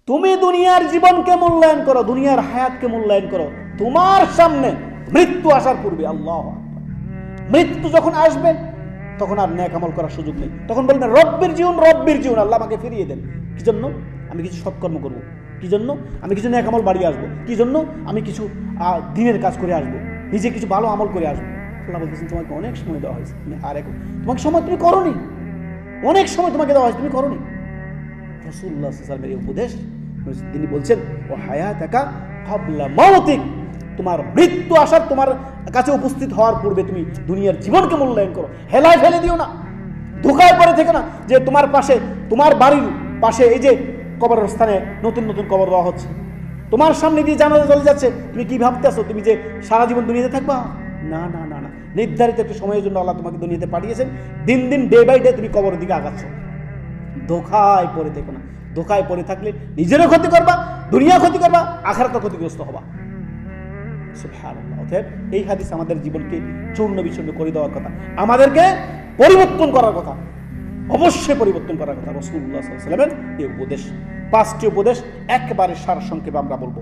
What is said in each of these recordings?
তুমি দুনিয়ার জীবনকে মূল্যায়ন করো, দুনিয়ার হায়াতকে মূল্যায়ন করো। তোমার সামনে মৃত্যু আসার পূর্বে, আল্লাহ আকবার, মৃত্যু যখন আসবে তখন আর নেক আমল করার সুযোগ নেই। তখন বলবেন রব্বির জীবন, রব্বির জীবন, আল্লাহ আমাকে ফিরিয়ে দেন। কি জন্য? আমি কিছু সৎকর্ম করব। কি জন্য? আমি কিছু নেক আমল বাড়িয়ে আসবো। কি জন্য? আমি কিছু দিনের কাজ করে আসবো, নিজে কিছু ভালো আমল করে আসবো। আল্লাহ বলতেছেন তোমাকে অনেক সময় দেওয়া হয়েছে, আর এখন তোমাকে সময় তুমি করোনি, অনেক সময় তোমাকে দেওয়া হয়েছে, তুমি করোনি। রাসূলুল্লাহ সাল্লাল্লাহু আলাইহি ওয়াসাল্লামের উপদেশ, তিনি বলছেন ও হায়াতাকা ক্বাবলা মাউতিক, তোমার মৃত্যু আসার, তোমার কাছে উপস্থিত হওয়ার পূর্বে তুমি দুনিয়ার জীবনকে মূল্যায়ন করো। হেলায় ফেলে দিও না, ধোকায় পড়ে থেকে না। যে তোমার পাশে, তোমার বাড়ির পাশে এই যে কবরের স্থানে নতুন নতুন কবর দেওয়া হচ্ছে, তোমার সামনে দিয়ে জানাজা চলে যাচ্ছে, তুমি কি ভাবতেছো তুমি যে সারা জীবন দুনিয়াতে থাকবা? না না না না, নির্ধারিত একটা সময়ের জন্য আল্লাহ তোমাকে দুনিয়াতে পাঠিয়েছেন। দিন দিন, ডে বাই ডে তুমি কবরের দিকে আগাচ্ছ। ধোকায় পড়ে থেকো না। ধোকায় পড়ে থাকলে নিজেরও ক্ষতি করবা, দুনিয়া ক্ষতি করবা, আখিরাতও ক্ষতিগ্রস্ত হবা। সুবহানাল্লাহ। অতএব এই হাদিস আমাদের জীবনকে চূর্ণ বিচূর্ণ করে দেওয়ার কথা, আমাদেরকে পরিবর্তন করার কথা, অবশ্যই পরিবর্তন করার কথা। রাসূলুল্লাহ সাল্লাল্লাহু আলাইহি ওয়াসাল্লামের এই উপদেশ, 5টি উপদেশ একেবারে সারসংক্ষেপে আমরা বলবো।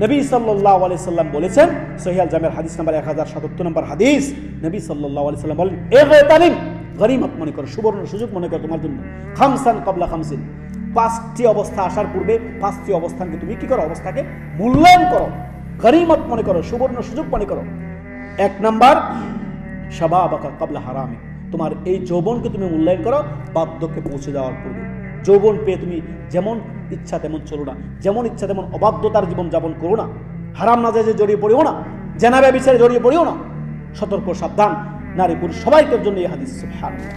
নবী সাল্লাল্লাহু আলাইহি সাল্লাম বলেছেন, সহিহ আল জামির হাদিস নাম্বার 1077 নম্বর হাদিস, নবী সাল্লাল্লাহু আলাইহি সাল্লাম বলেন, ইগতানিম, গনিমত মনে করো, সুবর্ণ সুযোগ মনে করো তোমার জন্য, খামসান ক্বাবলা খামসিন, 5টি অবস্থা আসার পূর্বে 5টি অবস্থানকে তুমি কি করো? অবস্থাকে মূল্যায়ন করো, গনিমত মনে করো, সুবর্ণ সুযোগ মনে করো। 1 নাম্বার, শাবাবাকা ক্বাবলা হারামি, তোমার এই যৌবনকে তুমি মূল্যায়ন করো বার্ধক্যে পৌঁছে যাওয়ার পূর্বে। যৌবন পেয়ে তুমি যেমন ইচ্ছা তেমন চলো না, যেমন ইচ্ছা তেমন অবাধ্যতার জীবন যাপন করো না, হারাম নাজায়েজে জড়িয়ে পড়িও না, জেনা ব্যভিচারে জড়িয়ে পড়িও না। সতর্ক সাবধান, নারী পুরুষ সবাইকের জন্য এই হাদিস। সুবহানাল্লাহ।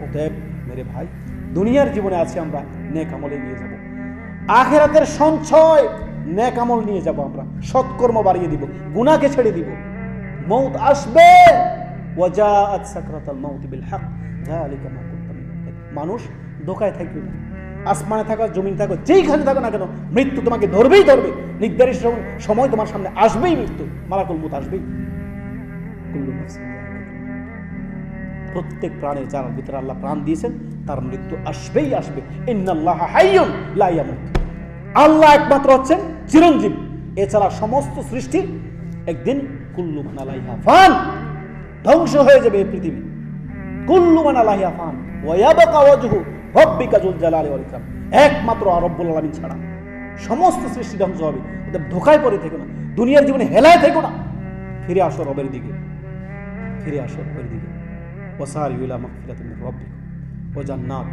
অতএব মেরে ভাই, দুনিয়ার জীবনে আছে আমরা নেক আমলে নিয়ে যাব, আখিরাতের সঞ্চয় নেক আমল নিয়ে যাব, আমরা সৎকর্ম বাড়িয়ে দিব, গুনাহকে ছেড়ে দিব। মউত আসবে, ওয়াজাআত সাকরাতুল মাউত বিল হক, যালিকা মা কুনতা মিনহু। মানুষ ধোকায় থাকবে না, আসমানে থাকো, জমিন থাকো, যেইখানে থাকো না কেন, মৃত্যু তোমাকে ধরবেই ধরবে। নির্ধারিত সময় তোমার সামনে আসবেই, মৃত্যু, মালাকুল মউত আসবেই। কুল্লু নাফসিন যায়িকাতুল মাউত, প্রত্যেক প্রাণের যার ভিতরে আল্লাহ প্রাণ দিয়েছেন তার মৃত্যু আসবেই আসবে। ইন্নাল্লাহা হাইয়ুন লা ইয়ামুত, আল্লাহ একমাত্র হচ্ছেন চিরঞ্জীব, এছাড়া সমস্ত সৃষ্টি একদিন কুল্লু মান আলাইহা ফান, ধ্বংস হয়ে যাবে এই পৃথিবী। কুল্লু মান আলাইহা ফান ওয়া ইয়াবকা ওয়াজহু রাব্বিকা যুল জালালি ওয়াল ইকরাম, একমাত্র রব্বুল আলামিন ছাড়া সমস্ত সৃষ্টি ধ্বংস হবে। অতএব ধোকায় পড়ে থেকো না, দুনিয়ার জীবনে হেলায় থেকো না, ফিরে আসো রবের দিকে, ফিরে আসো রবের দিকে। ওয়াসারিউ ইলা মাগফিরাতিন মির রাব্বিকুম ওয়া জান্নাত